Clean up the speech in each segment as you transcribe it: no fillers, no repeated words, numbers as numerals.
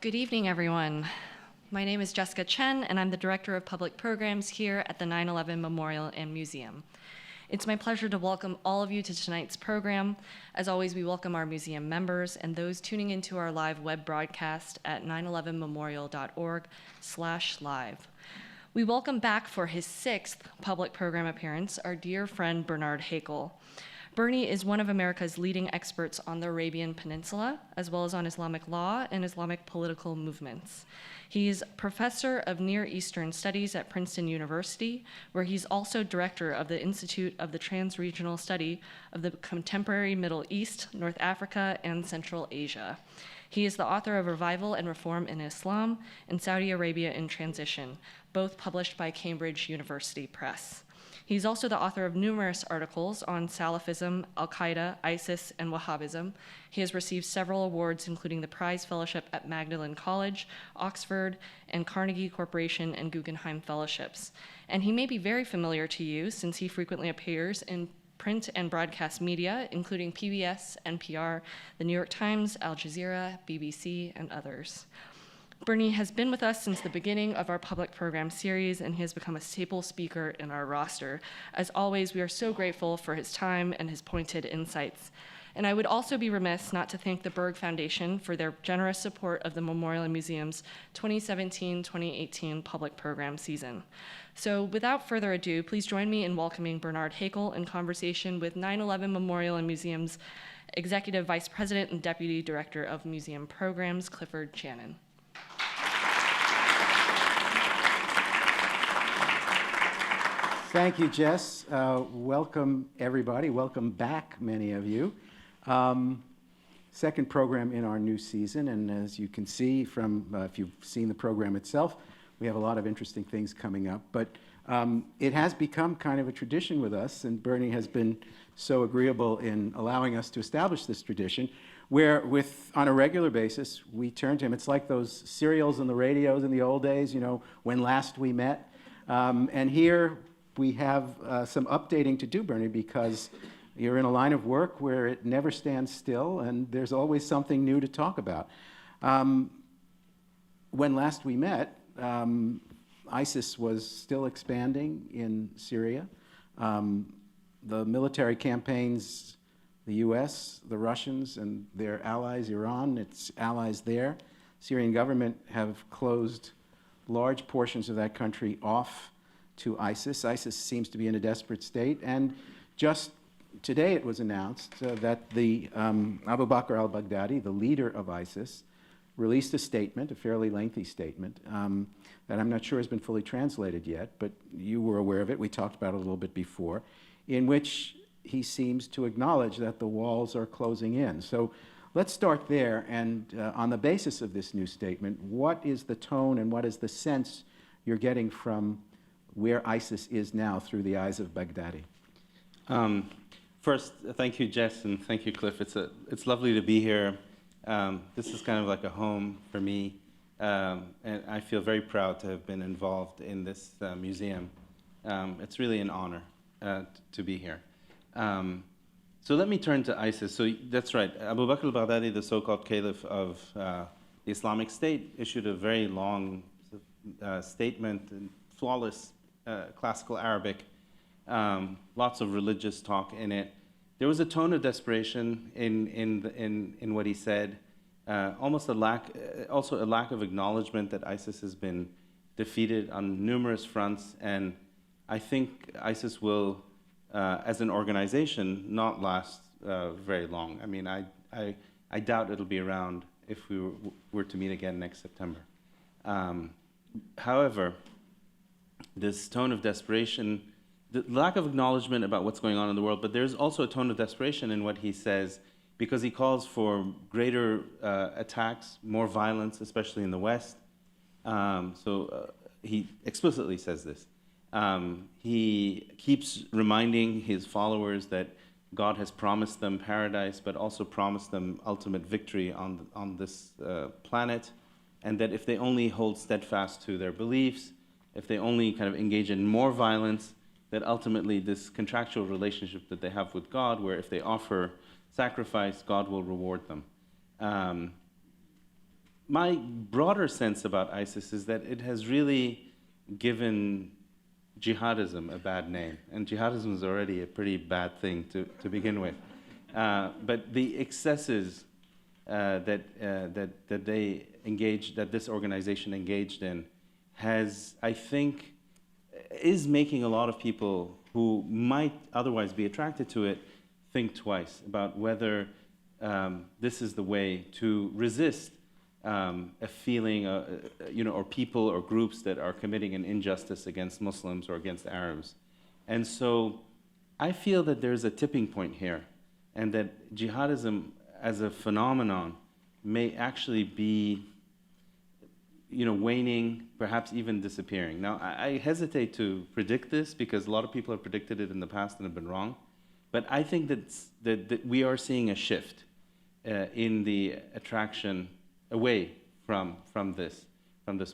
Good evening, everyone. My name is Jessica Chen, and I'm the Director of Public Programs here at the 9/11 Memorial and Museum. It's my pleasure to welcome all of you to tonight's program. As always, we welcome our museum members and those tuning into our live web broadcast at 911memorial.org/live. We welcome back for his 6th public program appearance our dear friend Bernard Haykel. Bernie is one of America's leading experts on the Arabian Peninsula, as well as on Islamic law and Islamic political movements. He's professor of Near Eastern Studies at Princeton University, where he's also director of the Institute of the Trans-Regional Study of the Contemporary Middle East, North Africa, and Central Asia. He is the author of Revival and Reform in Islam and Saudi Arabia in Transition, both published by Cambridge University Press. He's also the author of numerous articles on Salafism, Al-Qaeda, ISIS, and Wahhabism. He has received several awards, including the Prize Fellowship at Magdalen College, Oxford, and Carnegie Corporation and Guggenheim Fellowships. And he may be very familiar to you since he frequently appears in print and broadcast media, including PBS, NPR, the New York Times, Al Jazeera, BBC, and others. Bernie has been with us since the beginning of our public program series, and he has become a staple speaker in our roster. As always, we are so grateful for his time and his pointed insights. And I would also be remiss not to thank the Berg Foundation for their generous support of the Memorial and Museum's 2017-2018 public program season. So without further ado, please join me in welcoming Bernard Haykel in conversation with 9/11 Memorial and Museum's Executive Vice President and Deputy Director of Museum Programs, Clifford Shannon. Thank you, Jess. Welcome, everybody. Welcome back, many of you. Second program in our new season, and as you can see from, if you've seen the program itself, we have a lot of interesting things coming up. But it has become kind of a tradition with us, and Bernie has been so agreeable in allowing us to establish this tradition, where on a regular basis, we turn to him. It's like those serials on the radios in the old days, you know, When Last We Met. And here, we have some updating to do, Bernie, because you're in a line of work where it never stands still, and there's always something new to talk about. When last we met, ISIS was still expanding in Syria. The military campaigns, the US, the Russians, and their allies, Iran, its allies there, Syrian government have closed large portions of that country off to ISIS. ISIS seems to be in a desperate state, and just today it was announced that the Abu Bakr al-Baghdadi, the leader of ISIS, released a statement, a fairly lengthy statement, that I'm not sure has been fully translated yet, but you were aware of it. We talked about it a little bit before, in which he seems to acknowledge that the walls are closing in. So let's start there, and on the basis of this new statement, what is the tone and what is the sense you're getting from where ISIS is now through the eyes of Baghdadi? First, thank you, Jess, and thank you, Cliff. It's lovely to be here. This is kind of like a home for me, and I feel very proud to have been involved in this museum. It's really an honor to be here. So let me turn to ISIS. So that's right. Abu Bakr al-Baghdadi, the so-called caliph of the Islamic State, issued a very long statement, and flawless classical Arabic, lots of religious talk in it. There was a tone of desperation in what he said, almost also a lack of acknowledgement that ISIS has been defeated on numerous fronts, and I think ISIS will, as an organization, not last very long. I mean, I doubt it'll be around if we were to meet again next September. However, this tone of desperation, the lack of acknowledgement about what's going on in the world, but there's also a tone of desperation in what he says, because he calls for greater attacks, more violence, especially in the West. He explicitly says this. He keeps reminding his followers that God has promised them paradise, but also promised them ultimate victory on this planet, and that if they only hold steadfast to their beliefs, if they only kind of engage in more violence, that ultimately this contractual relationship that they have with God, where if they offer sacrifice, God will reward them. my broader sense about ISIS is that it has really given jihadism a bad name, and jihadism is already a pretty bad thing to begin with. But the excesses that they engaged, that this organization engaged in, has, I think, is making a lot of people who might otherwise be attracted to it think twice about whether this is the way to resist a feeling, or people or groups that are committing an injustice against Muslims or against Arabs. And so I feel that there's a tipping point here, and that jihadism as a phenomenon may actually be waning, perhaps even disappearing. Now, I hesitate to predict this because a lot of people have predicted it in the past and have been wrong. But I think that we are seeing a shift in the attraction away from this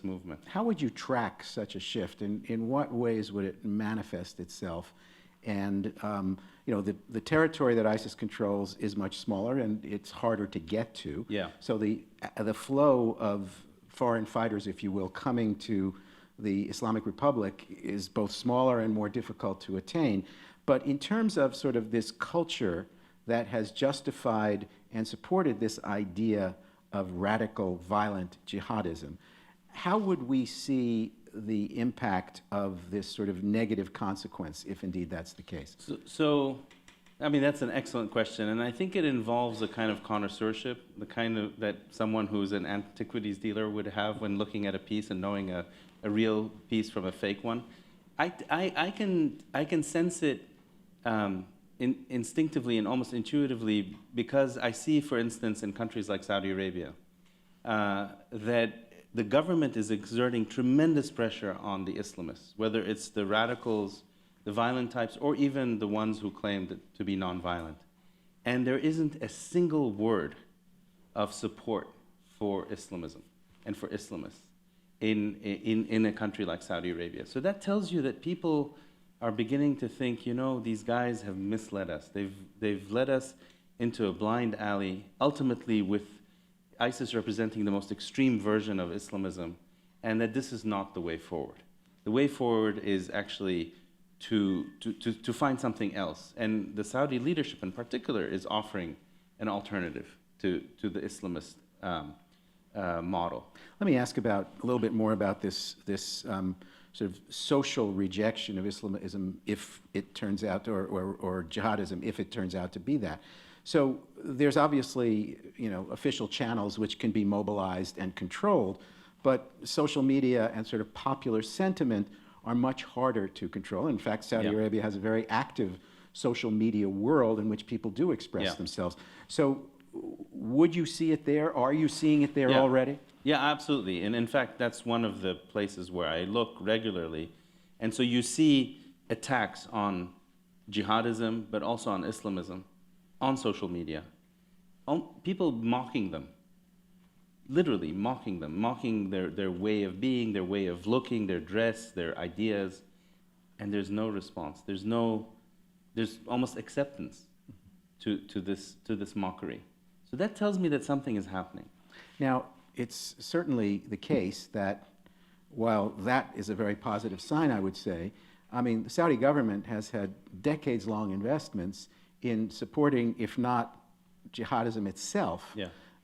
movement. How would you track such a shift? In what ways would it manifest itself? And the territory that ISIS controls is much smaller, and it's harder to get to. Yeah. So the flow of foreign fighters, if you will, coming to the Islamic Republic is both smaller and more difficult to attain. But in terms of sort of this culture that has justified and supported this idea of radical, violent jihadism, how would we see the impact of this sort of negative consequence, if indeed that's the case? So, I mean, that's an excellent question, and I think it involves a kind of connoisseurship, the kind of that someone who's an antiquities dealer would have when looking at a piece and knowing a real piece from a fake one. I can sense it instinctively and almost intuitively because I see, for instance, in countries like Saudi Arabia, that the government is exerting tremendous pressure on the Islamists, whether it's the radicals, the violent types, or even the ones who claim to be nonviolent. And there isn't a single word of support for Islamism and for Islamists in a country like Saudi Arabia. So that tells you that people are beginning to think, these guys have misled us. They've led us into a blind alley, ultimately with ISIS representing the most extreme version of Islamism, and that this is not the way forward. The way forward is actually to find something else. And the Saudi leadership in particular is offering an alternative to the Islamist model. Let me ask a little bit more about this sort of social rejection of Islamism if it turns out, or jihadism if it turns out to be that. So there's obviously, official channels which can be mobilized and controlled, but social media and sort of popular sentiment are much harder to control. In fact, Saudi Arabia has a very active social media world in which people do express themselves. So would you see it there? Are you seeing it there already? Yeah, absolutely. And in fact, that's one of the places where I look regularly. And so you see attacks on jihadism, but also on Islamism, on social media. People mocking them, literally mocking them, mocking their way of being, their way of looking, their dress, their ideas, and there's no response. There's almost acceptance to this mockery. So that tells me that something is happening. Now, it's certainly the case that while that is a very positive sign, I would say, the Saudi government has had decades-long investments in supporting, if not jihadism itself,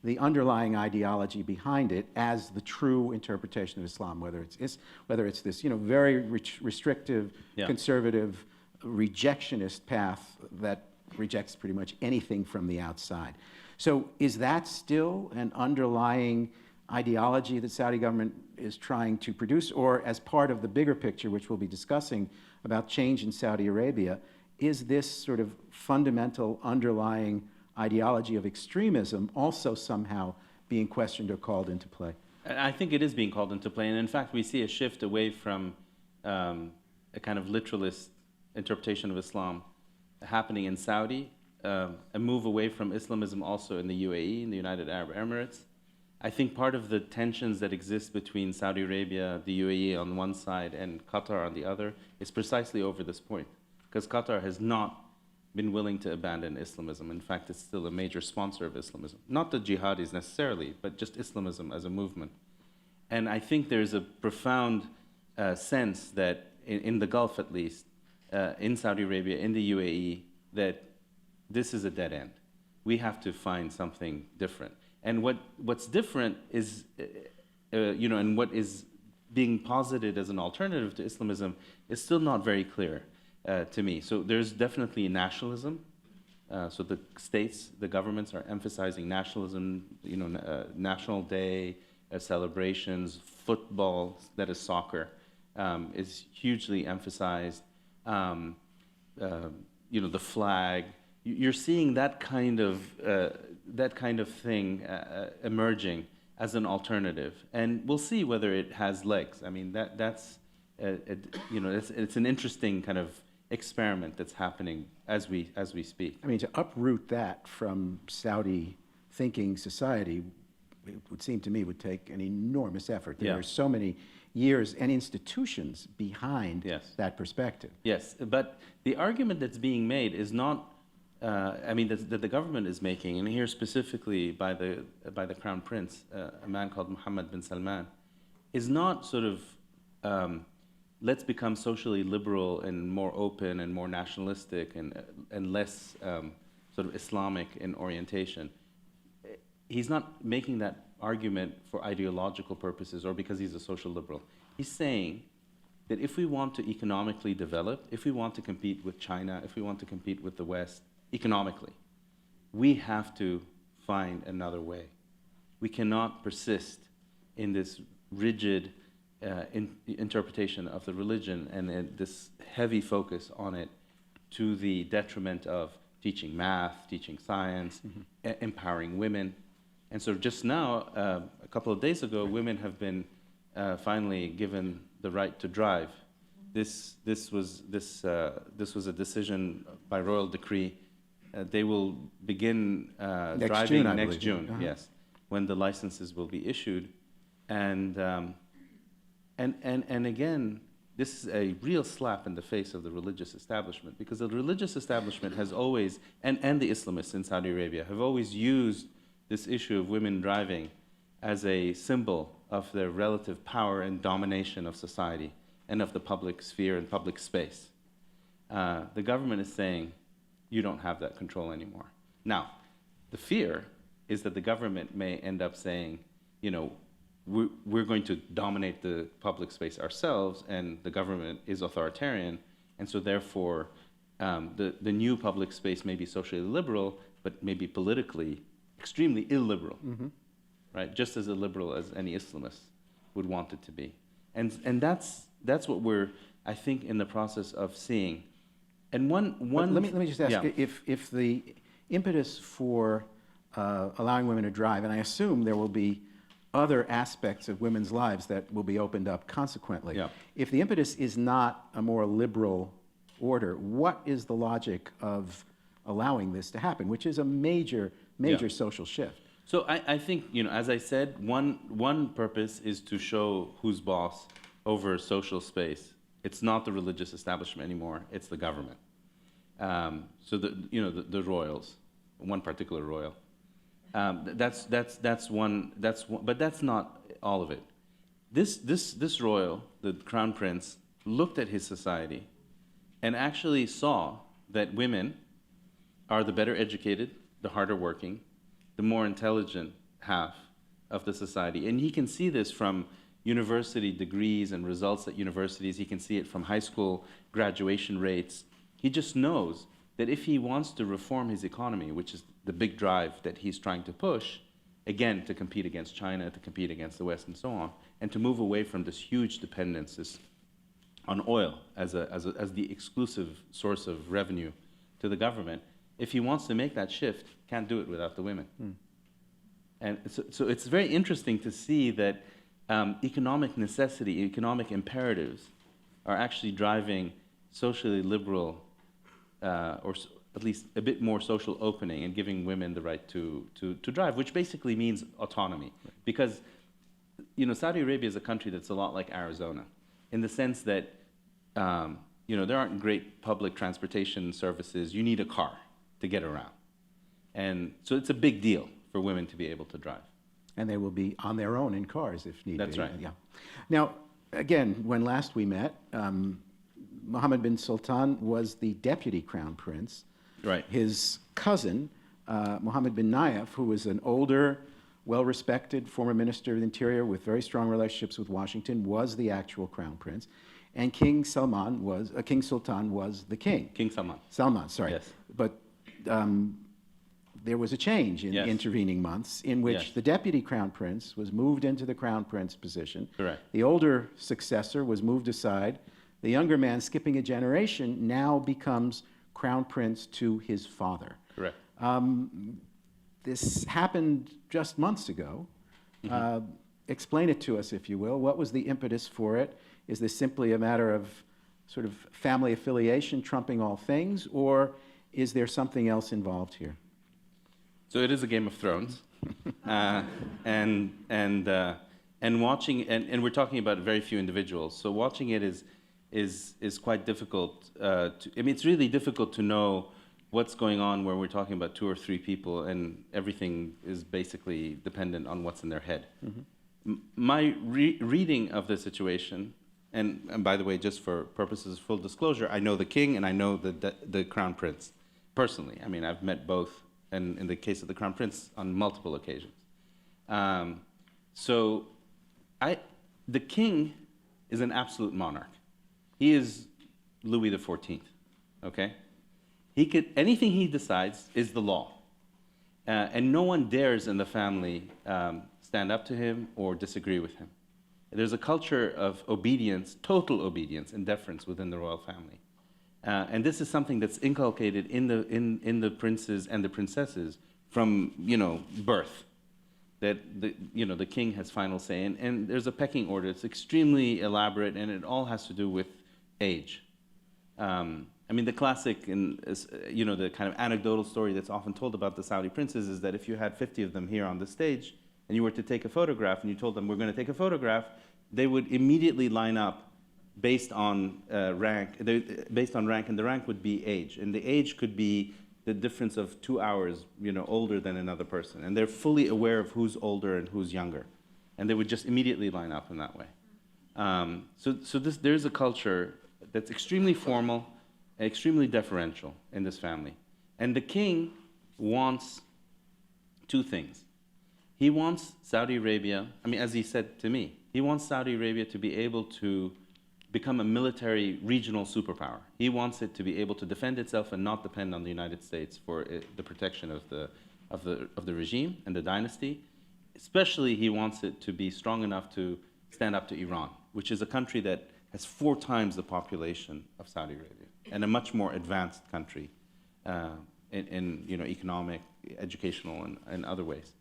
the underlying ideology behind it as the true interpretation of Islam, whether it's this very restrictive, conservative, rejectionist path that rejects pretty much anything from the outside. So is that still an underlying ideology that Saudi government is trying to produce, or as part of the bigger picture, which we'll be discussing about change in Saudi Arabia, is this sort of fundamental underlying ideology of extremism also somehow being questioned or called into play? I think it is being called into play, and in fact, we see a shift away from a kind of literalist interpretation of Islam happening in Saudi, a move away from Islamism also in the UAE, in the United Arab Emirates. I think part of the tensions that exist between Saudi Arabia, the UAE on one side, and Qatar on the other is precisely over this point, because Qatar has not been willing to abandon Islamism. In fact, it's still a major sponsor of Islamism. Not the jihadis necessarily, but just Islamism as a movement. And I think there's a profound sense that, in the Gulf at least, in Saudi Arabia, in the UAE, that this is a dead end. We have to find something different. And what's different is, and what is being posited as an alternative to Islamism is still not very clear to me. So there's definitely nationalism. So the states, the governments are emphasizing nationalism, National Day, celebrations, football, that is soccer, is hugely emphasized. The flag. You're seeing that kind of thing emerging as an alternative, and we'll see whether it has legs. I mean, it's an interesting kind of experiment that's happening as we speak. I mean, to uproot that from Saudi thinking society, it would seem to me, would take an enormous effort. There are so many years and institutions behind that perspective. Yes, but the argument that's being made is not, that the government is making, and here specifically by the Crown Prince, a man called Mohammed bin Salman, is not sort of, let's become socially liberal and more open and more nationalistic and less sort of Islamic in orientation. He's not making that argument for ideological purposes or because he's a social liberal. He's saying that if we want to economically develop, if we want to compete with China, if we want to compete with the West economically, we have to find another way. We cannot persist in this rigid interpretation of the religion and this heavy focus on it to the detriment of teaching math, teaching science, empowering women. And so just now, a couple of days ago, women have been finally given the right to drive. This was a decision by royal decree. They will begin driving next June, yes, when the licenses will be issued. And again, this is a real slap in the face of the religious establishment, because the religious establishment has always, and the Islamists in Saudi Arabia, have always used this issue of women driving as a symbol of their relative power and domination of society and of the public sphere and public space. The government is saying, you don't have that control anymore. Now, the fear is that the government may end up saying, we're going to dominate the public space ourselves, and the government is authoritarian, and so therefore the new public space may be socially liberal, but maybe politically extremely illiberal, right? Just as illiberal as any Islamist would want it to be. And that's what we're, I think, in the process of seeing. And one let me just ask, if the impetus for allowing women to drive, and I assume there will be other aspects of women's lives that will be opened up consequently. If the impetus is not a more liberal order, what is the logic of allowing this to happen, which is a major social shift? So I think, as I said, one purpose is to show who's boss over social space. It's not the religious establishment anymore, it's the government. So the royals, one particular royal. That's one, but that's not all of it. This royal, the Crown Prince, looked at his society and actually saw that women are the better educated, the harder working, the more intelligent half of the society. And he can see this from university degrees and results at universities. He can see it from high school graduation rates. He just knows that if he wants to reform his economy, which is the big drive that he's trying to push, again, to compete against China, to compete against the West, and so on, and to move away from this huge dependence on oil as the exclusive source of revenue to the government, if he wants to make that shift, can't do it without the women. And so it's very interesting to see that economic necessity, economic imperatives are actually driving socially liberal, or at least a bit more social opening and giving women the right to drive, which basically means autonomy. Because, Saudi Arabia is a country that's a lot like Arizona, in the sense that there aren't great public transportation services. You need a car to get around. And so it's a big deal for women to be able to drive. And they will be on their own in cars if need be. That's right. Yeah. Now, again, when last we met, Mohammed bin Sultan was the deputy crown prince. Right. His cousin, Mohammed bin Nayef, who was an older, well-respected former minister of the interior with very strong relationships with Washington, was the actual crown prince. And King Sultan was the king. King Salman. Salman, sorry. Yes. But there was a change in the Yes. intervening months in which Yes. the deputy crown prince was moved into the crown prince position. Correct. The older successor was moved aside. The younger man, skipping a generation, now becomes crown prince to his father. Correct. This happened just months ago. Explain it to us, if you will. What was the impetus for it? Is this simply a matter of sort of family affiliation trumping all things, or is there something else involved here? So it is a Game of Thrones, and watching, and we're talking about very few individuals. So watching it is quite difficult. It's really difficult to know what's going on where we're talking about 2 or 3 people, and everything is basically dependent on what's in their head. My reading of the situation, and by the way, just for purposes of full disclosure, I know the king and I know the crown prince personally. I mean, I've met both, and in the case of the crown prince, on multiple occasions. The king is an absolute monarch. He is Louis XIV, okay? Anything he decides is the law. And no one dares in the family stand up to him or disagree with him. There's a culture of obedience, total obedience and deference within the royal family. And this is something that's inculcated in the princes and the princesses from, birth. That the king has final say. And there's a pecking order. It's extremely elaborate, and it all has to do with age. The classic and the kind of anecdotal story that's often told about the Saudi princes is that if you had 50 of them here on the stage and you were to take a photograph and you told them we're going to take a photograph, they would immediately line up based on rank, and the rank would be age, and the age could be the difference of 2 hours, older than another person, and they're fully aware of who's older and who's younger, and they would just immediately line up in that way. There's a culture that's extremely formal, extremely deferential in this family. And the king wants 2 things. He wants Saudi Arabia, as he said to me, he wants Saudi Arabia to be able to become a military regional superpower. He wants it to be able to defend itself and not depend on the United States for the protection of the regime and the dynasty. Especially, he wants it to be strong enough to stand up to Iran, which is a country that has 4 times the population of Saudi Arabia, and a much more advanced country in economic, educational, and other ways.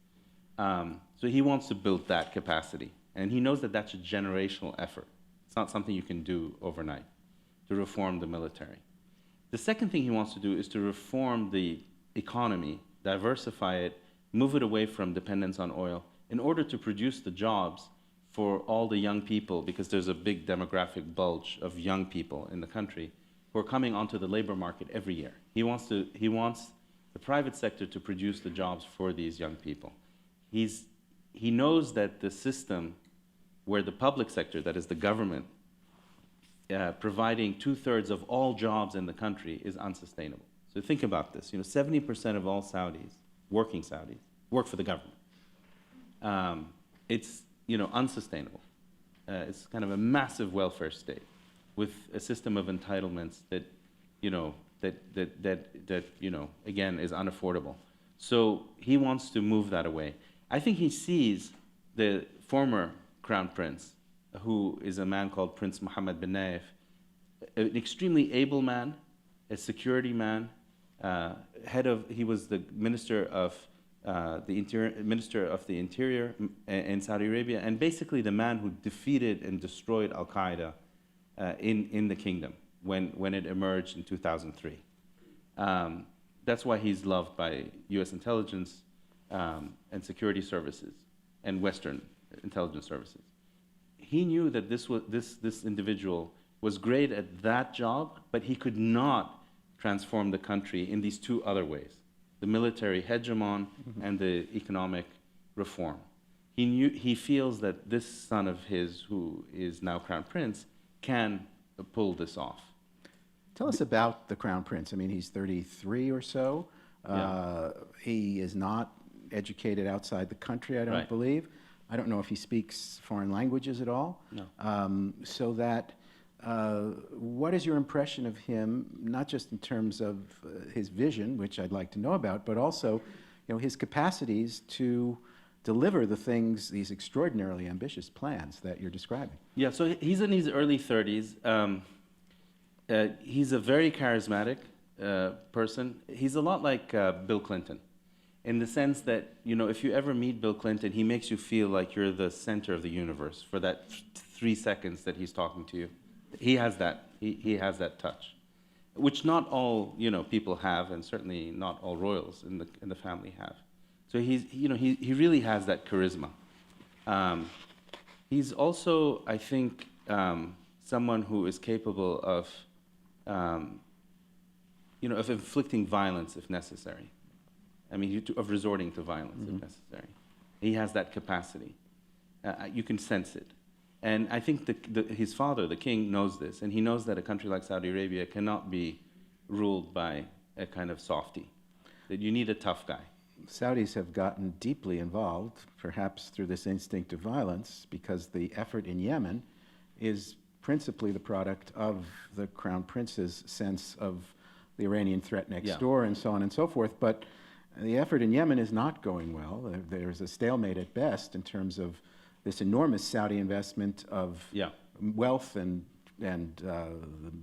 So he wants to build that capacity, and he knows that that's a generational effort. It's not something you can do overnight, to reform the military. The second thing he wants to do is to reform the economy, diversify it, move it away from dependence on oil, in order to produce the jobs for all the young people, because there's a big demographic bulge of young people in the country who are coming onto the labor market every year. He wants the private sector to produce the jobs for these young people. He knows that the system where the public sector, that is the government, providing 2/3 of all jobs in the country is unsustainable. So think about this. 70% of all Saudis, working Saudis, work for the government. It's unsustainable. It's kind of a massive welfare state with a system of entitlements that again is unaffordable. So he wants to move that away. I think he sees the former crown prince, who is a man called Prince Mohammed bin Nayef, an extremely able man, a security man, he was the minister of the Interior in Saudi Arabia, and basically the man who defeated and destroyed Al-Qaeda in the kingdom when it emerged in 2003. That's why he's loved by U.S. intelligence and security services and Western intelligence services. He knew that this individual was great at that job, but he could not transform the country in these two other ways, the military hegemon and the economic reform. He feels that this son of his, who is now crown prince, can pull this off. Tell us about the Crown Prince. I mean, he's 33 or so. Yeah. He is not educated outside the country, I don't believe. I don't know if he speaks foreign languages at all. No. So that, what is your impression of him, not just in terms of his vision, which I'd like to know about, but also, his capacities to deliver the things, these extraordinarily ambitious plans that you're describing? Yeah, so he's in his early 30s. He's a very charismatic person. He's a lot like Bill Clinton, in the sense that, if you ever meet Bill Clinton, he makes you feel like you're the center of the universe for that 3 seconds that he's talking to you. He has that. He has that touch, which not all people have, and certainly not all royals in the family have. So he really has that charisma. He's also, I think, someone who is capable of of inflicting violence if necessary. I mean, of resorting to violence if necessary. He has that capacity. You can sense it. And I think his father, the king, knows this, and he knows that a country like Saudi Arabia cannot be ruled by a kind of softie, that you need a tough guy. Saudis have gotten deeply involved, perhaps through this instinct of violence, because the effort in Yemen is principally the product of the Crown Prince's sense of the Iranian threat next door and so on and so forth. But the effort in Yemen is not going well. There's a stalemate at best in terms of this enormous Saudi investment of wealth and the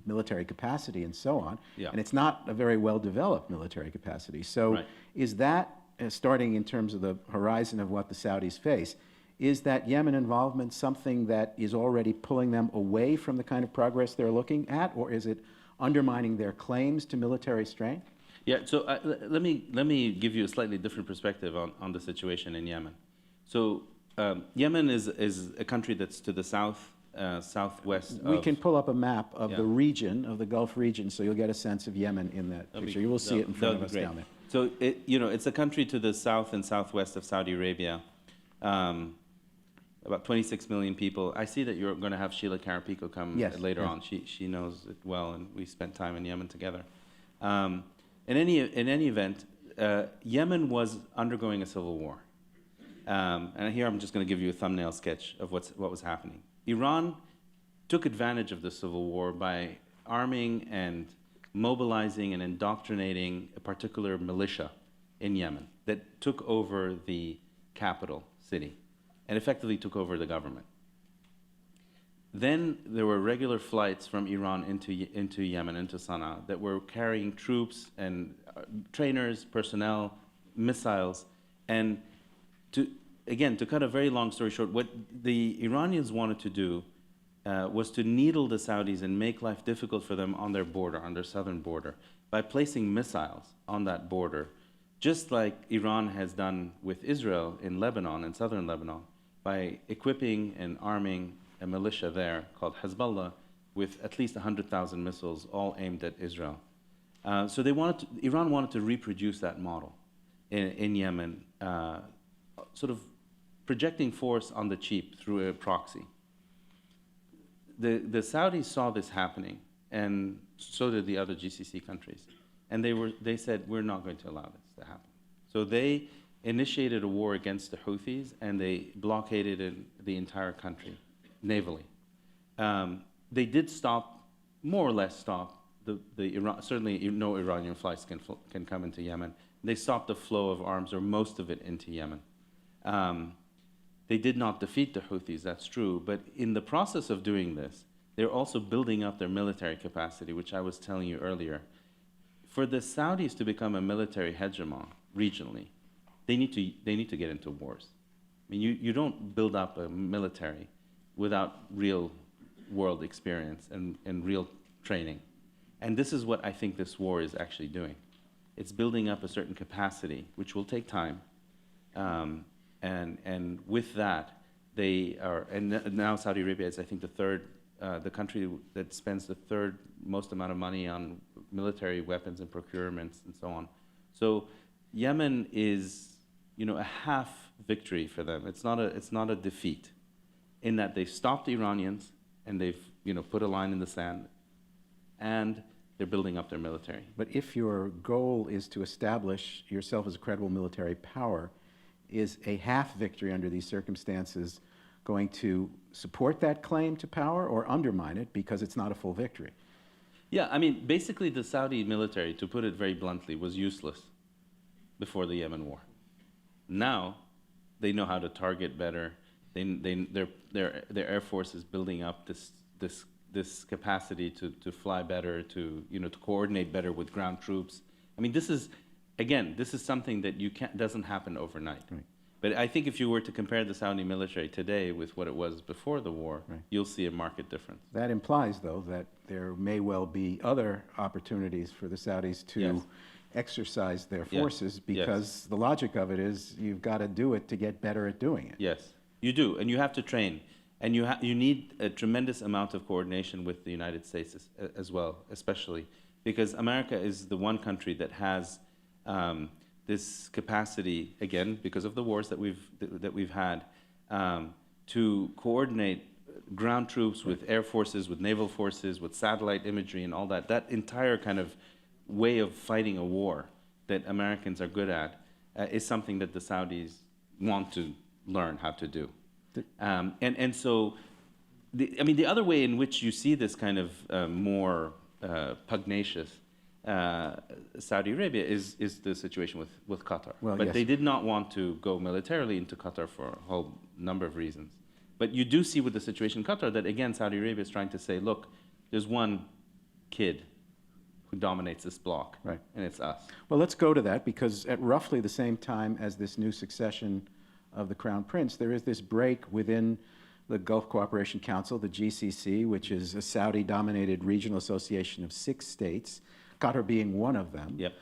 military capacity and so on. Yeah. And it's not a very well-developed military capacity. So is that, starting in terms of the horizon of what the Saudis face, is that Yemen involvement something that is already pulling them away from the kind of progress they're looking at, or is it undermining their claims to military strength? Yeah, so let me give you a slightly different perspective on the situation in Yemen. So Yemen is a country that's to the southwest. We can pull up a map of the region, of the Gulf region, so you'll get a sense of Yemen in that picture. You will see it in front of us down there. So it's a country to the south and southwest of Saudi Arabia. About 26 million people. I see that you're going to have Sheila Carapico come later on. She knows it well, and we spent time in Yemen together. In any event, Yemen was undergoing a civil war. And here I'm just going to give you a thumbnail sketch of what was happening. Iran took advantage of the civil war by arming and mobilizing and indoctrinating a particular militia in Yemen that took over the capital city and effectively took over the government. Then there were regular flights from Iran into Yemen, into Sana'a, that were carrying troops and trainers, personnel, missiles. And to cut a very long story short, what the Iranians wanted to do was to needle the Saudis and make life difficult for them on their border, on their southern border, by placing missiles on that border, just like Iran has done with Israel in Lebanon, in southern Lebanon, by equipping and arming a militia there called Hezbollah with at least 100,000 missiles, all aimed at Israel. So Iran wanted to reproduce that model in Yemen, sort of projecting force on the cheap through a proxy. The Saudis saw this happening, and so did the other GCC countries. And they said, we're not going to allow this to happen. So they initiated a war against the Houthis, and they blockaded the entire country navally. They did more or less stop the Iran. Certainly, no Iranian flights can come into Yemen. They stopped the flow of arms, or most of it, into Yemen. They did not defeat the Houthis, that's true, but in the process of doing this, they're also building up their military capacity, which I was telling you earlier. For the Saudis to become a military hegemon regionally, they need to get into wars. I mean, you don't build up a military without real world experience and real training. And this is what I think this war is actually doing. It's building up a certain capacity, which will take time. And with that, they are, and now Saudi Arabia is, I think, the third the country that spends the third most amount of money on military weapons and procurements and so on. So Yemen is, a half victory for them. It's not a defeat, in that they stopped the Iranians and they've, put a line in the sand, and they're building up their military. But if your goal is to establish yourself as a credible military power, is a half victory under these circumstances going to support that claim to power or undermine it because it's not a full victory? Yeah, I mean, basically the Saudi military, to put it very bluntly, was useless before the Yemen war. Now, they know how to target better. Their Air Force is building up this capacity to fly better, to coordinate better with ground troops. I mean, this is something that doesn't happen overnight. Right. But I think if you were to compare the Saudi military today with what it was before the war, Right. you'll see a marked difference. That implies, though, that there may well be other opportunities for the Saudis to Yes. exercise their Yes. forces, Yes. because the logic of it is you've got to do it to get better at doing it. Yes, you do, and you have to train. And you need a tremendous amount of coordination with the United States as well, especially because America is the one country that has this capacity, again, because of the wars that we've had, to coordinate ground troops with air forces, with naval forces, with satellite imagery and all that. That entire kind of way of fighting a war that Americans are good at is something that the Saudis want to learn how to do. So, the other way in which you see this kind of more pugnacious Saudi Arabia is the situation with Qatar. Well, but yes. they did not want to go militarily into Qatar for a whole number of reasons. But you do see with the situation in Qatar that, again, Saudi Arabia is trying to say, look, there's one kid who dominates this block, Right. and it's us. Well, let's go to that, because at roughly the same time as this new succession of the Crown Prince, there is this break within the Gulf Cooperation Council, the GCC, which is a Saudi-dominated regional association of 6 states, Qatar being one of them. Yep.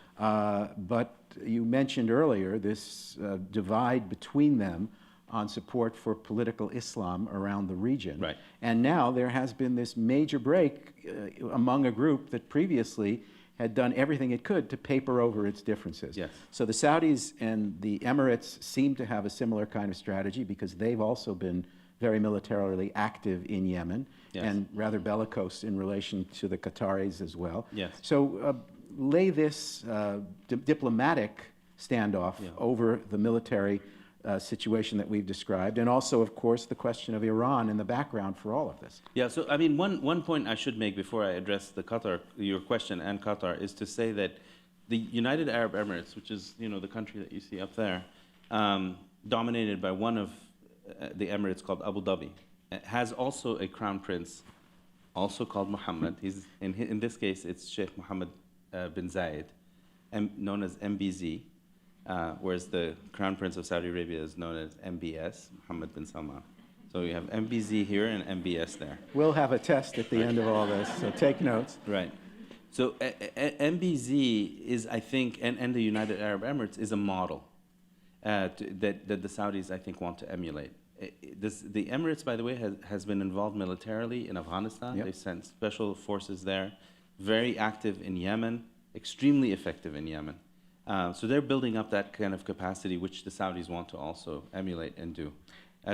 But you mentioned earlier this divide between them on support for political Islam around the region. Right. And now there has been this major break among a group that previously had done everything it could to paper over its differences. Yes. So the Saudis and the Emirates seem to have a similar kind of strategy, because they've also been very militarily active in Yemen. Yes. And rather bellicose in relation to the Qataris as well. Yes. So lay this diplomatic standoff Yeah. over the military situation that we've described, and also, of course, the question of Iran in the background for all of this. Yeah, so I mean, one point I should make before I address your question and Qatar, is to say that the United Arab Emirates, which is the country that you see up there, dominated by one of the Emirates called Abu Dhabi, has also a crown prince, also called Mohammed. He's in this case it's Sheikh Mohammed bin Zayed, known as MBZ. Whereas the Crown Prince of Saudi Arabia is known as MBS, Mohammed bin Salman. So you have MBZ here and MBS there. We'll have a test at the end of all this, so take notes. Right. So MBZ is, I think, and the United Arab Emirates is a model that the Saudis, I think, want to emulate. The Emirates, by the way, has been involved militarily in Afghanistan. Yep. They've sent special forces there, very active in Yemen, extremely effective in Yemen. So they're building up that kind of capacity, which the Saudis want to also emulate and do.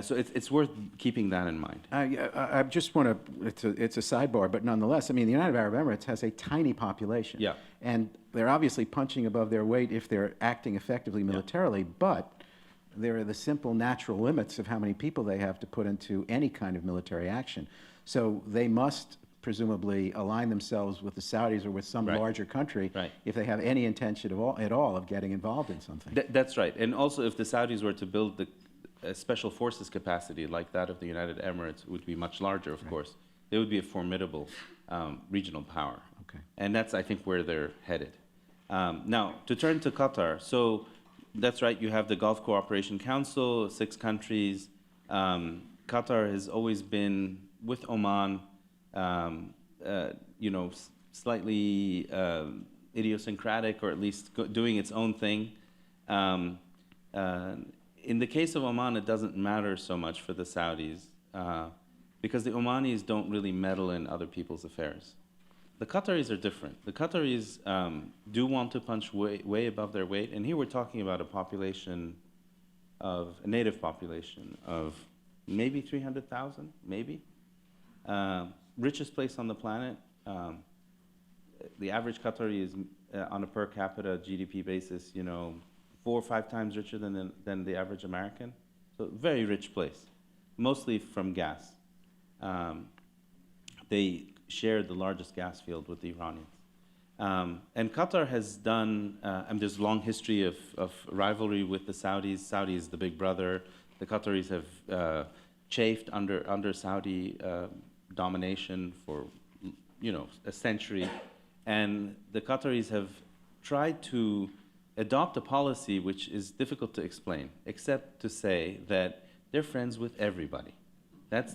So it's worth keeping that in mind. I just want to, it's a sidebar, but nonetheless, I mean, the United Arab Emirates has a tiny population. Yeah. And they're obviously punching above their weight if they're acting effectively militarily, but there are the simple natural limits of how many people they have to put into any kind of military action. So they must presumably align themselves with the Saudis or with some Right. larger country Right. if they have any intention at all of getting involved in something. That's right. And also, if the Saudis were to build the special forces capacity like that of the United Emirates, it would be much larger, of course. They would be a formidable regional power. Okay. And that's, I think, where they're headed. Now, to turn to Qatar. So that's right. You have the Gulf Cooperation Council, 6 countries. Qatar has always been with Oman, slightly idiosyncratic, or at least doing its own thing. In the case of Oman, it doesn't matter so much for the Saudis because the Omanis don't really meddle in other people's affairs. The Qataris are different. The Qataris do want to punch way above their weight, and here we're talking about a native population of maybe 300,000, maybe. Richest place on the planet. The average Qatari is on a per capita GDP basis, 4 or 5 times richer than the average American. So very rich place, mostly from gas. They share the largest gas field with the Iranians. And Qatar has done, and there's a long history of rivalry with the Saudis. Saudi is the big brother. The Qataris have chafed under Saudi domination for, a century. And the Qataris have tried to adopt a policy which is difficult to explain, except to say that they're friends with everybody. That's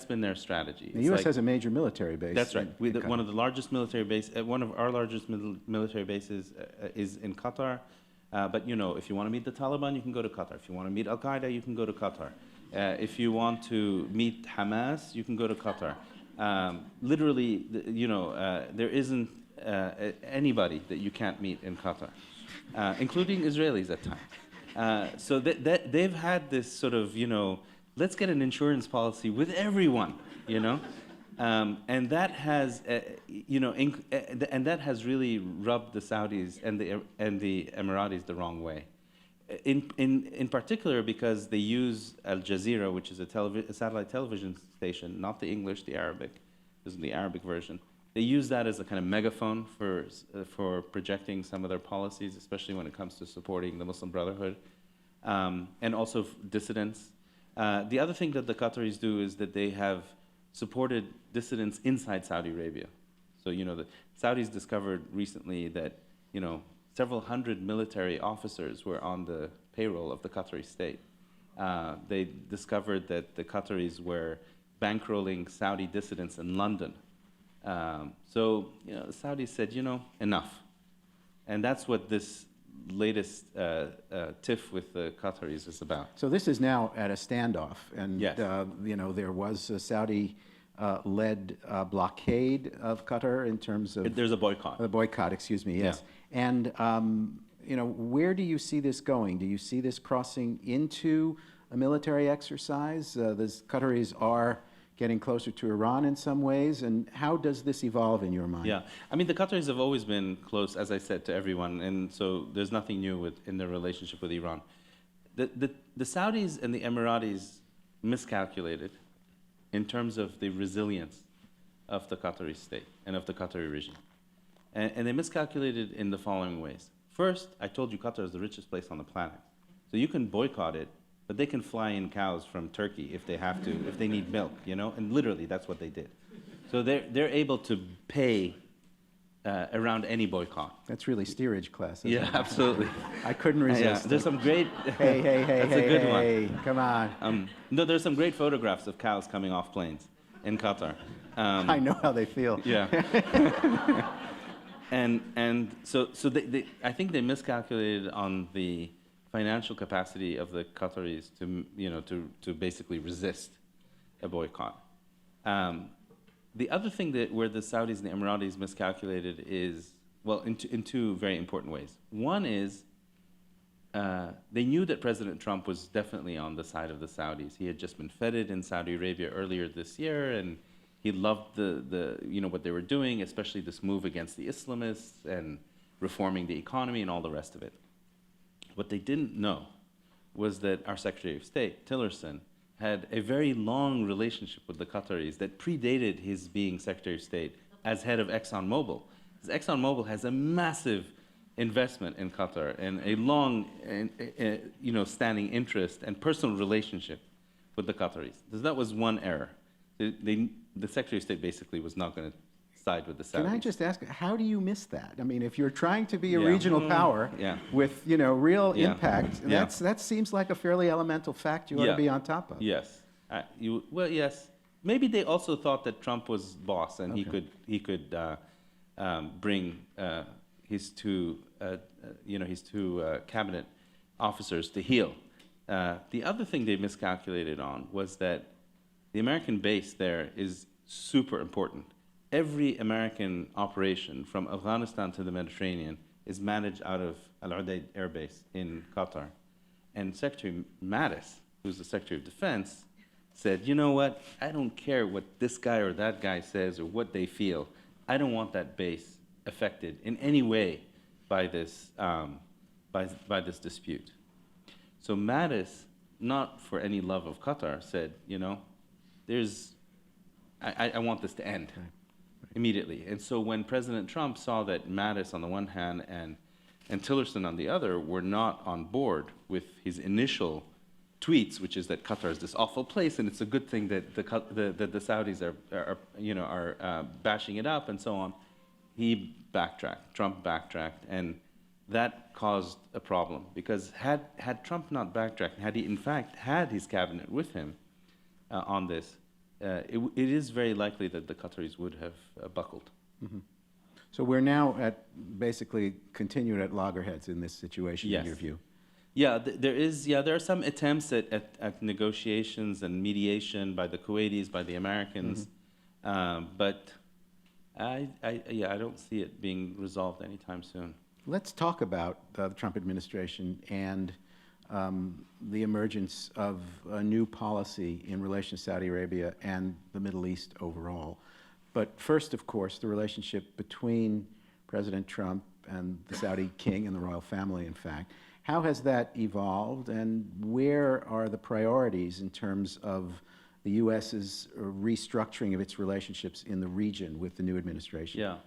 been their strategy. The U.S. has a major military base. That's right. One of the largest military bases, one of our largest military bases is in Qatar. But if you want to meet the Taliban, you can go to Qatar. If you want to meet Al Qaeda, you can go to Qatar. If you want to meet Hamas, you can go to Qatar. Literally, there isn't anybody that you can't meet in Qatar, including Israelis at times. So they've had this sort of, let's get an insurance policy with everyone, and that has, and that has really rubbed the Saudis and the Emiratis the wrong way. In particular, because they use Al Jazeera, which is a satellite television station, not the English, the Arabic. This is the Arabic version. They use that as a kind of megaphone for projecting some of their policies, especially when it comes to supporting the Muslim Brotherhood, and also dissidents. The other thing that the Qataris do is that they have supported dissidents inside Saudi Arabia. So, the Saudis discovered recently that, several hundred military officers were on the payroll of the Qatari state. They discovered that the Qataris were bankrolling Saudi dissidents in London. So, the Saudis said, enough. And that's what this latest tiff with the Qataris is about. So this is now at a standoff, and Yes. There was a Saudi-led blockade of Qatar in terms of There's a boycott. a boycott. Excuse me. Yes, and where do you see this going? Do you see this crossing into a military exercise? The Qataris are getting closer to Iran in some ways, and how does this evolve in your mind? Yeah, the Qataris have always been close, as I said, to everyone, and so there's nothing new in their relationship with Iran. The Saudis and the Emiratis miscalculated in terms of the resilience of the Qatari state and of the Qatari regime. And they miscalculated in the following ways. First, I told you Qatar is the richest place on the planet. So you can boycott it, but they can fly in cows from Turkey if they have to, if they need milk, and literally that's what they did. So they're able to pay around any boycott. That's really steerage class. Isn't it? Absolutely. I couldn't resist. There's some great. Hey, That's a good one. Come on. No, there's some great photographs of cows coming off planes in Qatar. I know how they feel. Yeah. and so I think they miscalculated on the financial capacity of the Qataris to basically resist a boycott. The other thing where the Saudis and the Emiratis miscalculated is, in two very important ways. One is they knew that President Trump was definitely on the side of the Saudis. He had just been feted in Saudi Arabia earlier this year, and he loved what they were doing, especially this move against the Islamists and reforming the economy and all the rest of it. What they didn't know was that our Secretary of State, Tillerson, had a very long relationship with the Qataris that predated his being Secretary of State as head of ExxonMobil. Because ExxonMobil has a massive investment in Qatar and a long, standing interest and personal relationship with the Qataris. So that was one error. The Secretary of State basically was not going to side with the Saudis. Can I just ask, how do you miss that? If you're trying to be a Yeah. regional power with, real Yeah. impact, Yeah. that seems like a fairly elemental fact you ought to be on top of. Yes. Yes. Maybe they also thought that Trump was boss and he could bring his two cabinet officers to heel. The other thing they miscalculated on was that The American base there is super important. Every American operation from Afghanistan to the Mediterranean is managed out of Al Udeid Air Base in Qatar. And Secretary Mattis, who's the Secretary of Defense, said, you know what, I don't care what this guy or that guy says or what they feel. I don't want that base affected in any way by this, by this dispute. So Mattis, not for any love of Qatar, said, you know, I want this to end immediately. And so when President Trump saw that Mattis on the one hand and Tillerson on the other were not on board with his initial tweets, which is that Qatar is this awful place and it's a good thing that the Saudis are bashing it up and so on, he backtracked. Trump backtracked, and that caused a problem because had Trump not backtracked, had he in fact had his cabinet with him on this, it is very likely that the Qataris would have buckled. Mm-hmm. So we're now at basically continued at loggerheads in this situation, Yes. in your view. Yeah, there are some attempts at negotiations and mediation by the Kuwaitis, by the Americans, but I don't see it being resolved anytime soon. Let's talk about the Trump administration and the emergence of a new policy in relation to Saudi Arabia and the Middle East overall. But first, of course, the relationship between President Trump and the Saudi king and the royal family, in fact. How has that evolved, and where are the priorities in terms of the U.S.'s restructuring of its relationships in the region with the new administration? Yeah.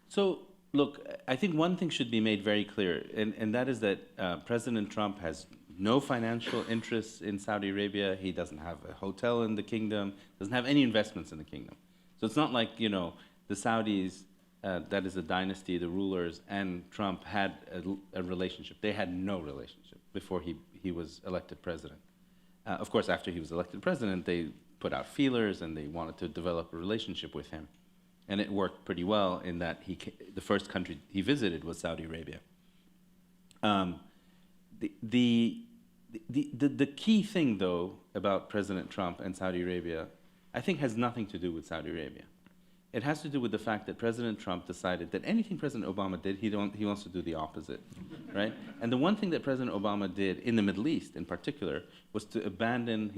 So, look, I think one thing should be made very clear, and that is that President Trump has no financial interests in Saudi Arabia. He doesn't have a hotel in the kingdom, doesn't have any investments in the kingdom. So it's not like, you know, the Saudis, that is a dynasty, the rulers, and Trump had a relationship. They had no relationship before he was elected president. Of course, after he was elected president, they put out feelers and they wanted to develop a relationship with him. And it worked pretty well in that the first country he visited was Saudi Arabia. The key thing, though, about President Trump and Saudi Arabia, I think has nothing to do with Saudi Arabia. It has to do with the fact that President Trump decided that anything President Obama did, he wants to do the opposite, right? And the one thing that President Obama did in the Middle East, in particular, was to abandon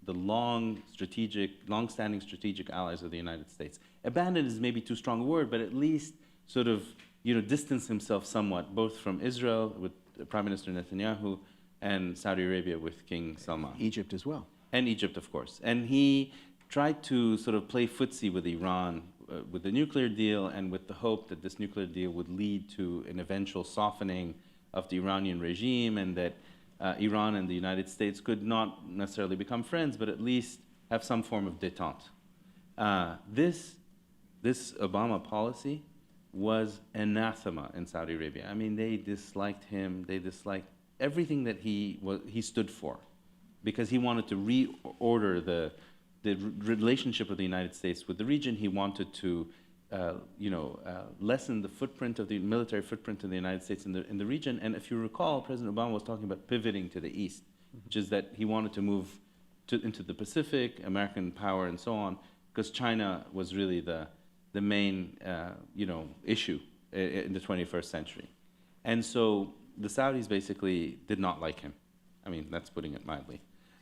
the long-standing strategic allies of the United States. Abandon is maybe too strong a word, but at least sort of, distance himself somewhat, both from Israel with Prime Minister Netanyahu and Saudi Arabia with King Salman. Egypt as well. And Egypt, of course. And he tried to sort of play footsie with Iran with the nuclear deal, and with the hope that this nuclear deal would lead to an eventual softening of the Iranian regime, and that Iran and the United States could not necessarily become friends, but at least have some form of détente. This Obama policy was anathema in Saudi Arabia. I mean, they disliked him. They disliked everything that he stood for, because he wanted to reorder the relationship of the United States with the region. He wanted to, lessen the footprint of the military footprint of the United States in the region. And if you recall, President Obama was talking about pivoting to the east, which is that he wanted to move into the Pacific, American power, and so on, because China was really the main, issue in the 21st century. And so the Saudis basically did not like him. I mean, that's putting it mildly.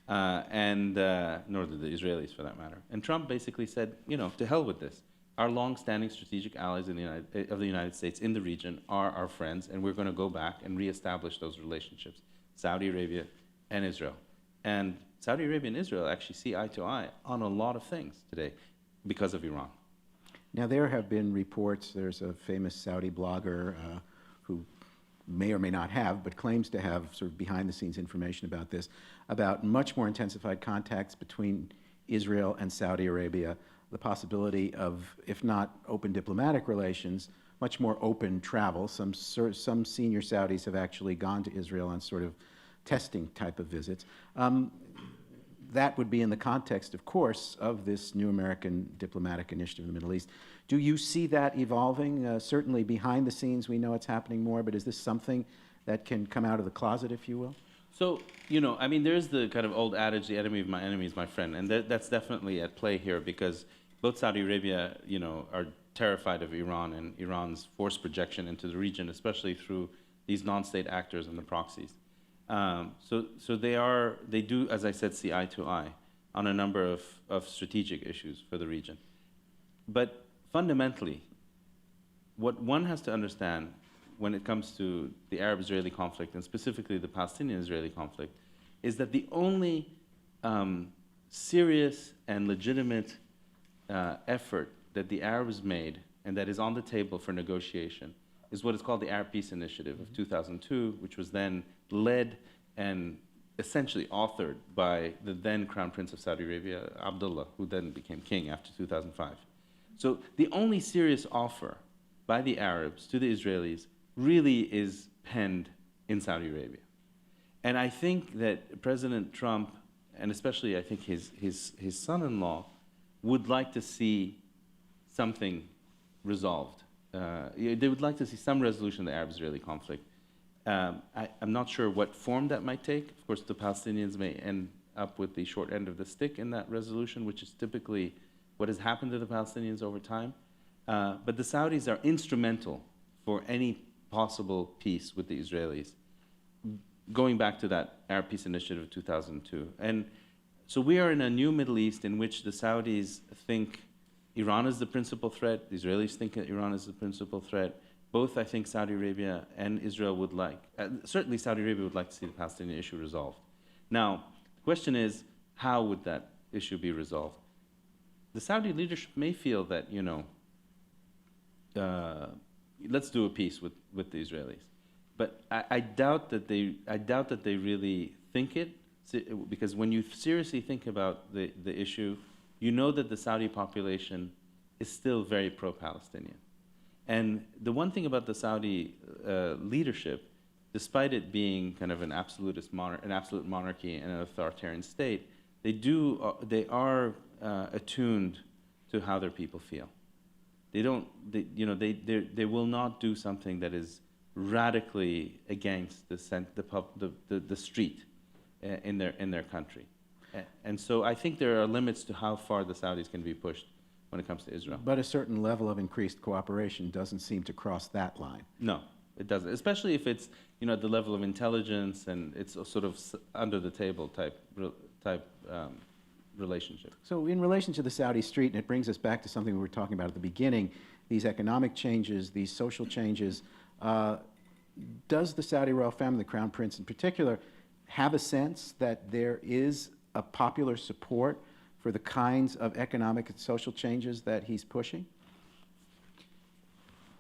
Nor did the Israelis, for that matter. And Trump basically said, to hell with this. Our long-standing strategic allies of the United States in the region are our friends, and we're going to go back and reestablish those relationships, Saudi Arabia and Israel. And Saudi Arabia and Israel actually see eye to eye on a lot of things today because of Iran. Now, there have been reports, there's a famous Saudi blogger who may or may not have, but claims to have sort of behind-the-scenes information about this, about much more intensified contacts between Israel and Saudi Arabia, the possibility of, if not open diplomatic relations, much more open travel. Some senior Saudis have actually gone to Israel on sort of testing type of visits. That would be in the context, of course, of this new American diplomatic initiative in the Middle East. Do you see that evolving? Certainly behind the scenes we know it's happening more, but is this something that can come out of the closet, if you will? So, you know, I mean, there's the kind of old adage, the enemy of my enemy is my friend, and that's definitely at play here because both Saudi Arabia, you know, are terrified of Iran and Iran's forced projection into the region, especially through these non-state actors and the proxies. So they do, as I said, see eye to eye on a number of strategic issues for the region. But fundamentally, what one has to understand when it comes to the Arab-Israeli conflict, and specifically the Palestinian-Israeli conflict, is that the only serious and legitimate effort that the Arabs made and that is on the table for negotiation is what is called the Arab Peace Initiative of 2002, which was then led and essentially authored by the then Crown Prince of Saudi Arabia, Abdullah, who then became king after 2005. So the only serious offer by the Arabs to the Israelis really is penned in Saudi Arabia. And I think that President Trump, and especially I think his son-in-law, would like to see something resolved. They would like to see some resolution of the Arab-Israeli conflict. I'm not sure what form that might take. Of course, the Palestinians may end up with the short end of the stick in that resolution, which is typically what has happened to the Palestinians over time. But the Saudis are instrumental for any possible peace with the Israelis, going back to that Arab Peace Initiative of 2002. And so we are in a new Middle East in which the Saudis think Iran is the principal threat, the Israelis think that Iran is the principal threat. Both, I think, Saudi Arabia and Israel would like, certainly Saudi Arabia would like to see the Palestinian issue resolved. Now, the question is, how would that issue be resolved? The Saudi leadership may feel that, you know, let's do a peace with the Israelis. But I doubt that they really think it, because when you seriously think about the issue, you know that the Saudi population is still very pro-Palestinian. And the one thing about the Saudi leadership, despite it being kind of an absolute monarchy and an authoritarian state, they are attuned to how their people feel. They will not do something that is radically against the street in their country. And so I think there are limits to how far the Saudis can be pushed when it comes to Israel. But a certain level of increased cooperation doesn't seem to cross that line. No, it doesn't, especially if it's, you know, at the level of intelligence and it's a sort of under the table type relationship. So in relation to the Saudi street, and it brings us back to something we were talking about at the beginning, these economic changes, these social changes, does the Saudi royal family, the Crown Prince in particular, have a sense that there is a popular support for the kinds of economic and social changes that he's pushing?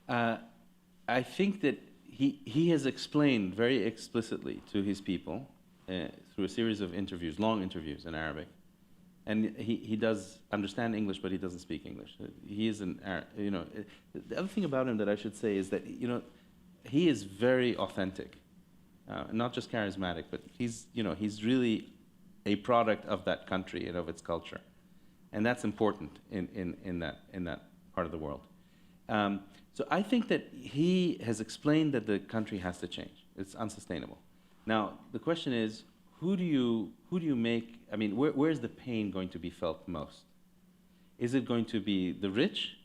I think that he has explained very explicitly to his people through a series of interviews, long interviews in Arabic, and he does understand English, but he doesn't speak English. He is you know, the other thing about him that I should say is that, you know, he is very authentic, not just charismatic, but he's really a product of that country and of its culture, and that's important in that part of the world. So I think that he has explained that the country has to change. It's unsustainable. Now the question is, who do you make? I mean, where's the pain going to be felt most? Is it going to be the rich,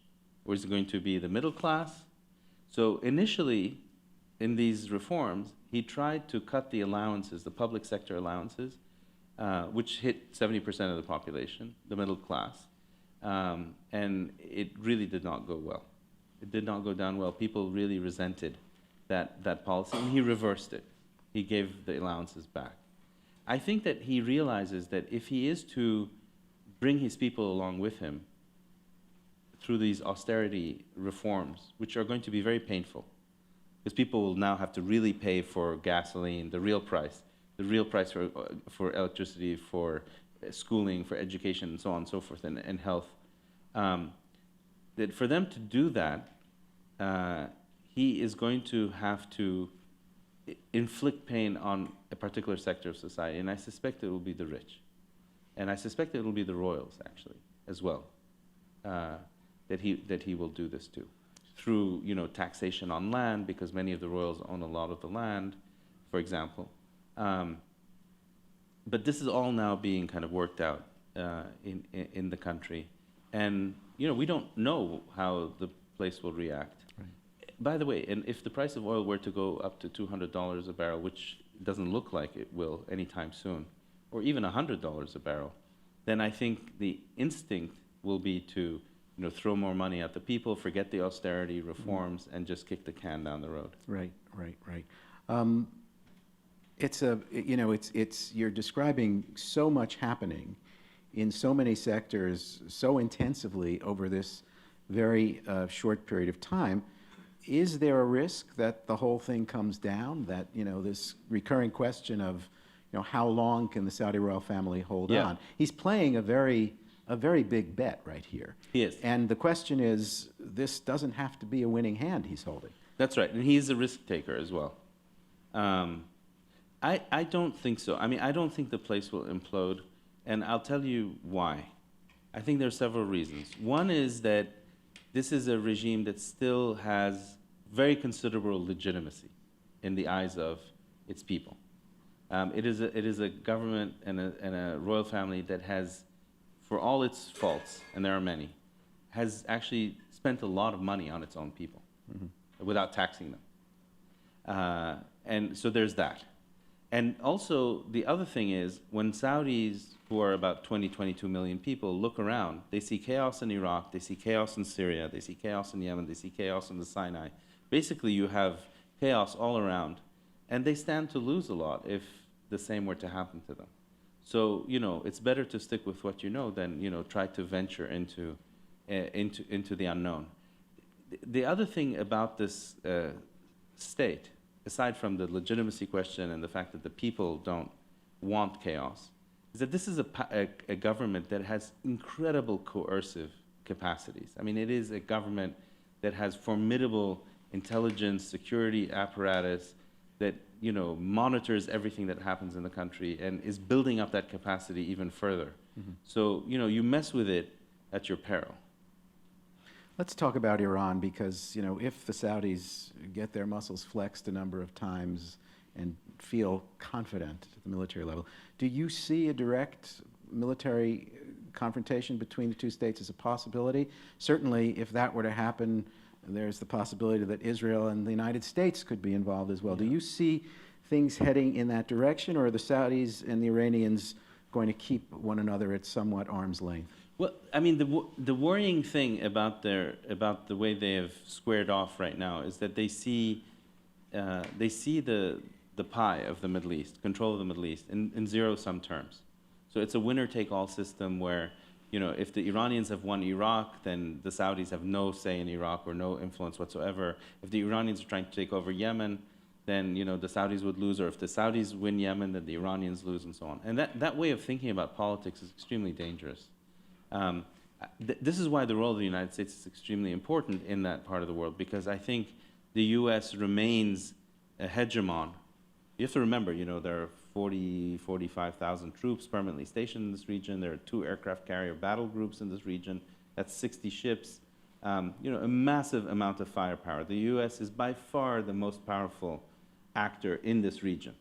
or is it going to be the middle class? So initially, in these reforms, he tried to cut the allowances, the public sector allowances, which hit 70% of the population, the middle class, and it really did not go well. It did not go down well. People really resented that policy, and he reversed it. He gave the allowances back. I think that he realizes that if he is to bring his people along with him through these austerity reforms, which are going to be very painful, because people will now have to really pay for gasoline, the real price for electricity, for schooling, for education, and so on and so forth, and health. That for them to do that, he is going to have to inflict pain on a particular sector of society, and I suspect it will be the rich. And I suspect it will be the royals, actually, as well, that he will do this to, through, you know, taxation on land, because many of the royals own a lot of the land, for example. but this is all now being kind of worked out in the country. And, we don't know how the place will react. Right. By the way, and if the price of oil were to go up to $200 a barrel, which doesn't look like it will anytime soon, or even $100 a barrel, then I think the instinct will be to throw more money at the people, forget the austerity reforms, and just kick the can down the road. Right. You're describing so much happening in so many sectors so intensively over this very short period of time. Is there a risk that the whole thing comes down, that, this recurring question of, how long can the Saudi royal family hold Yeah. on? He's playing a very big bet right here. He is. And the question is, this doesn't have to be a winning hand he's holding. That's right, and he's a risk taker as well. I don't think so. I mean, I don't think the place will implode, and I'll tell you why. I think there are several reasons. One is that this is a regime that still has very considerable legitimacy in the eyes of its people. It is a government and a royal family that has, for all its faults, and there are many, has actually spent a lot of money on its own people without taxing them. And so there's that. And also, the other thing is, when Saudis, who are about 22 million people, look around, they see chaos in Iraq, they see chaos in Syria, they see chaos in Yemen, they see chaos in the Sinai. Basically, you have chaos all around, and they stand to lose a lot if the same were to happen to them. So, it's better to stick with what you know than, try to venture into the unknown. The other thing about this state, aside from the legitimacy question and the fact that the people don't want chaos, is that this is a government that has incredible coercive capacities. I mean, it is a government that has formidable intelligence, security apparatus that, monitors everything that happens in the country and is building up that capacity even further. So, you mess with it at your peril. Let's talk about Iran, because, if the Saudis get their muscles flexed a number of times and feel confident at the military level, do you see a direct military confrontation between the two states as a possibility? Certainly, if that were to happen, there's the possibility that Israel and the United States could be involved as well. Yeah. Do you see things heading in that direction, or are the Saudis and the Iranians going to keep one another at somewhat arm's length? Well, I mean, the worrying thing about the way they have squared off right now is that they see the pie of the Middle East, control of the Middle East, in zero-sum terms. So it's a winner-take-all system where, if the Iranians have won Iraq, then the Saudis have no say in Iraq or no influence whatsoever. If the Iranians are trying to take over Yemen, then the Saudis would lose, or if the Saudis win Yemen, then the Iranians lose, and so on. And that way of thinking about politics is extremely dangerous. This is why the role of the United States is extremely important in that part of the world, because I think the U.S. remains a hegemon. You have to remember, there are 45,000 troops permanently stationed in this region. There are 2 aircraft carrier battle groups in this region. That's 60 ships. A massive amount of firepower. The U.S. is by far the most powerful actor in this region.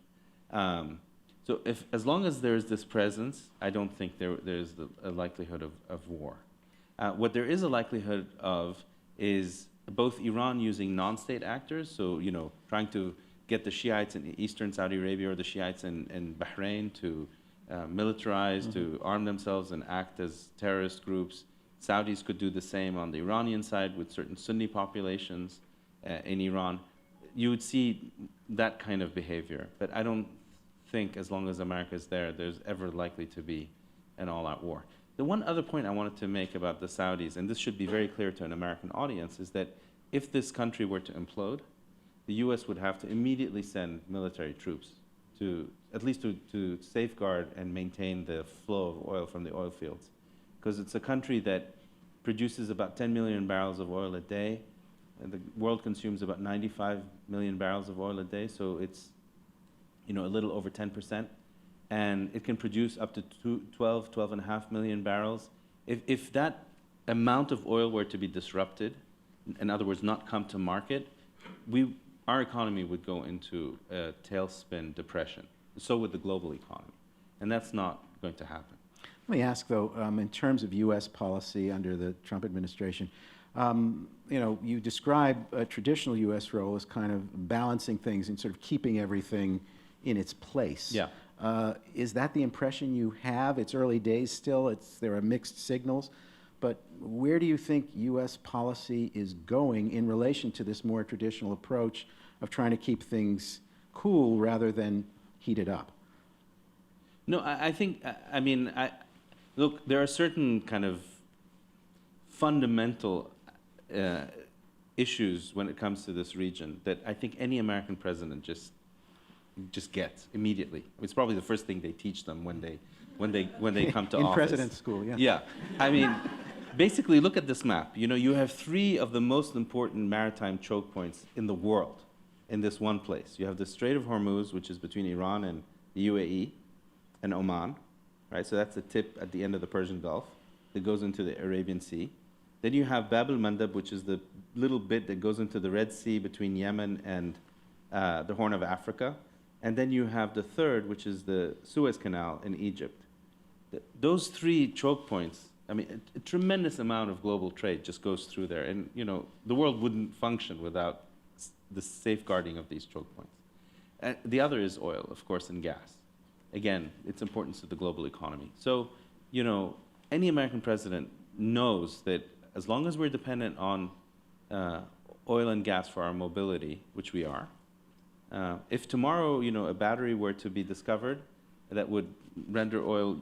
So as long as there's this presence, I don't think there's a likelihood of war. What there is a likelihood of is both Iran using non-state actors, so trying to get the Shiites in eastern Saudi Arabia or the Shiites in Bahrain to militarize, to arm themselves and act as terrorist groups. Saudis could do the same on the Iranian side with certain Sunni populations in Iran. You would see that kind of behavior, but I don't think as long as America is there, there's ever likely to be an all-out war. The one other point I wanted to make about the Saudis, and this should be very clear to an American audience, is that if this country were to implode, the U.S. would have to immediately send military troops to, at least to safeguard and maintain the flow of oil from the oil fields. Because it's a country that produces about 10 million barrels of oil a day, and the world consumes about 95 million barrels of oil a day, so it's a little over 10%, and it can produce up to 12.5 million barrels. If that amount of oil were to be disrupted, in other words, not come to market, our economy would go into a tailspin depression. So would the global economy. And that's not going to happen. Let me ask, though, in terms of U.S. policy under the Trump administration, you describe a traditional U.S. role as kind of balancing things and sort of keeping everything in its place. Yeah. Is that the impression you have? It's early days still. There are mixed signals. But where do you think U.S. policy is going in relation to this more traditional approach of trying to keep things cool rather than heated up? No, I think, look, there are certain kind of fundamental issues when it comes to this region that I think any American president just gets immediately. It's probably the first thing they teach them when they come to in office. president's school, yeah. Yeah, I mean, basically, look at this map. You have 3 of the most important maritime choke points in the world in this one place. You have the Strait of Hormuz, which is between Iran and the UAE and Oman, right? So that's the tip at the end of the Persian Gulf that goes into the Arabian Sea. Then you have Bab el-Mandab, which is the little bit that goes into the Red Sea between Yemen and the Horn of Africa. And then you have the third, which is the Suez Canal in Egypt. Those 3 choke points, I mean, a tremendous amount of global trade just goes through there. And, the world wouldn't function without the safeguarding of these choke points. And the other is oil, of course, and gas. Again, its importance to the global economy. So, any American president knows that as long as we're dependent on oil and gas for our mobility, which we are, if tomorrow, a battery were to be discovered that would render oil,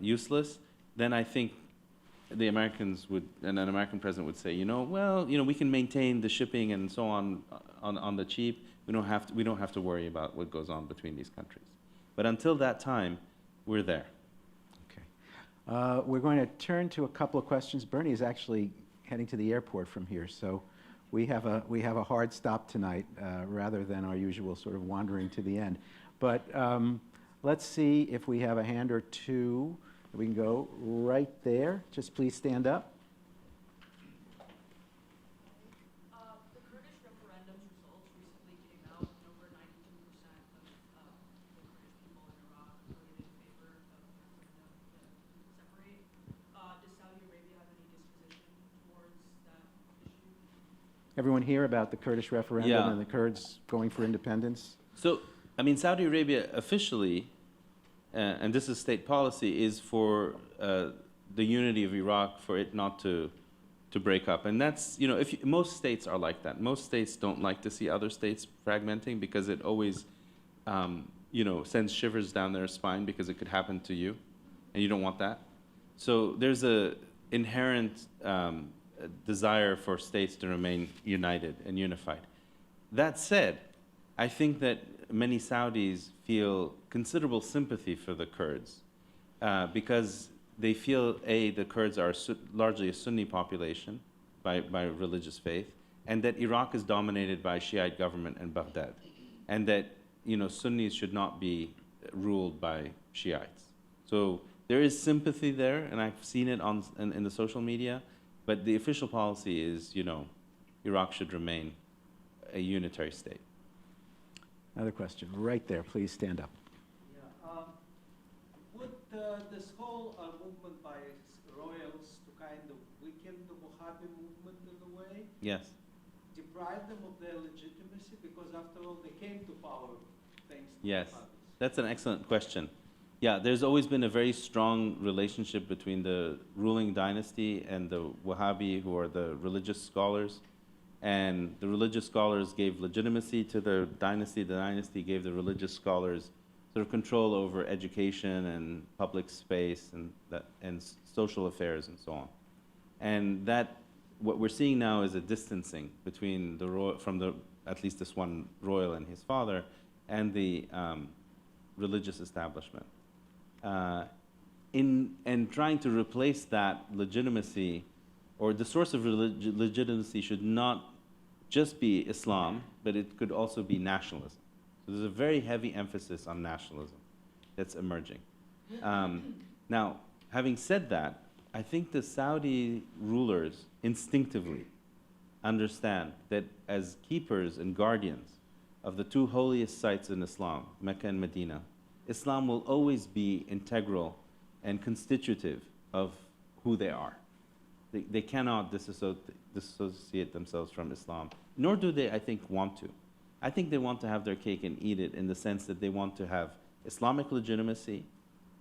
useless, then I think the Americans would, and an American president would say, we can maintain the shipping and so on the cheap. We don't have to worry about what goes on between these countries. But until that time, we're there. Okay. We're going to turn to a couple of questions. Bernie is actually heading to the airport from here, so we have a hard stop tonight rather than our usual sort of wandering to the end. But let's see if we have a hand or two. We can go right there. Just please stand up. The Kurdish referendum's results recently came out, and over 92% of the Kurdish people in Iraq voted in favor of a referendum to separate. Does Saudi Arabia have any disposition towards that issue? Everyone hear about the Kurdish referendum Yeah. and the Kurds going for independence? So, Saudi Arabia officially, and this is state policy, is for the unity of Iraq, for it not to break up. And that's, most states are like that. Most states don't like to see other states fragmenting because it always, sends shivers down their spine because it could happen to you, and you don't want that. So there's a inherent desire for states to remain united and unified. That said, I think that many Saudis feel considerable sympathy for the Kurds because they feel, A, the Kurds are largely a Sunni population by religious faith, and that Iraq is dominated by Shiite government and Baghdad, and that Sunnis should not be ruled by Shiites. So there is sympathy there, and I've seen it in the social media, but the official policy is, Iraq should remain a unitary state. Another question, right there. Please stand up. Yeah. Would this whole movement by royals to kind of weaken the Wahhabi movement in a way, Yes. deprive them of their legitimacy? Because after all, they came to power thanks to Yes. Wahhabis. That's an excellent question. Yeah, there's always been a very strong relationship between the ruling dynasty and the Wahhabi, who are the religious scholars. And the religious scholars gave legitimacy to the dynasty gave the religious scholars sort of control over education and public space and social affairs and so on. And what we're seeing now is a distancing between at least this one royal and his father and the religious establishment. And trying to replace that legitimacy, or the source of legitimacy should not just be Islam, but it could also be nationalism. So there's a very heavy emphasis on nationalism that's emerging. Now, having said that, I think the Saudi rulers instinctively understand that as keepers and guardians of the 2 holiest sites in Islam, Mecca and Medina, Islam will always be integral and constitutive of who they are. They cannot dissociate themselves from Islam, nor do they, I think, want to. I think they want to have their cake and eat it in the sense that they want to have Islamic legitimacy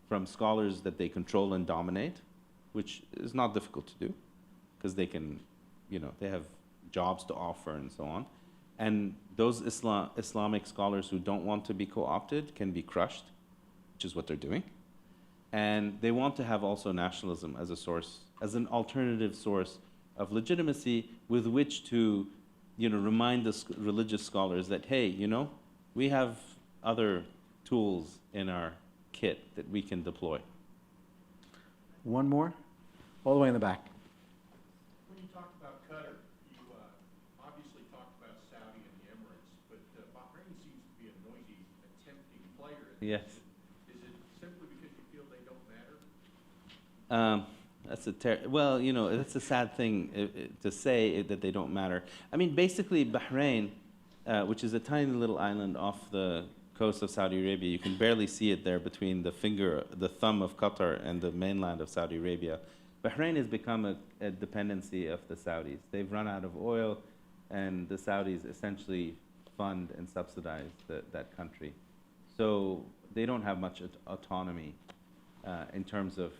from scholars that they control and dominate, which is not difficult to do, because they can, they have jobs to offer and so on. And those Islamic scholars who don't want to be co-opted can be crushed, which is what they're doing. And they want to have also nationalism as a source, as an alternative source of legitimacy with which to, remind the religious scholars that, hey, we have other tools in our kit that we can deploy. One more? All the way in the back. When you talk about Qatar, you obviously talked about Saudi and the Emirates, but Bahrain seems to be a noisy, tempting player. Yes. Is it simply because you feel they don't matter? That's a sad thing to say to say that they don't matter. I mean, basically, Bahrain, which is a tiny little island off the coast of Saudi Arabia, you can barely see it there between the thumb of Qatar and the mainland of Saudi Arabia. Bahrain has become a dependency of the Saudis. They've run out of oil, and the Saudis essentially fund and subsidize that country. So they don't have much autonomy in terms of,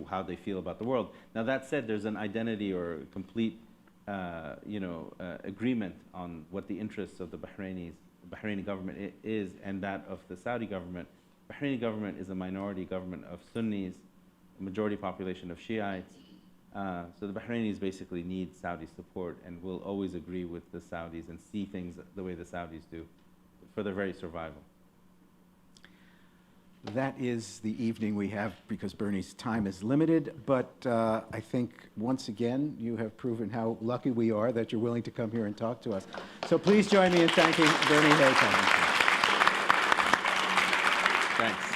how they feel about the world. Now that said, there's an identity or complete, agreement on what the interests of the Bahraini government is and that of the Saudi government. Bahraini government is a minority government of Sunnis, a majority population of Shiites. So the Bahrainis basically need Saudi support and will always agree with the Saudis and see things the way the Saudis do for their very survival. That is the evening we have because Bernie's time is limited, but I think once again you have proven how lucky we are that you're willing to come here and talk to us. So please join me in thanking Bernie Haykel. Thanks.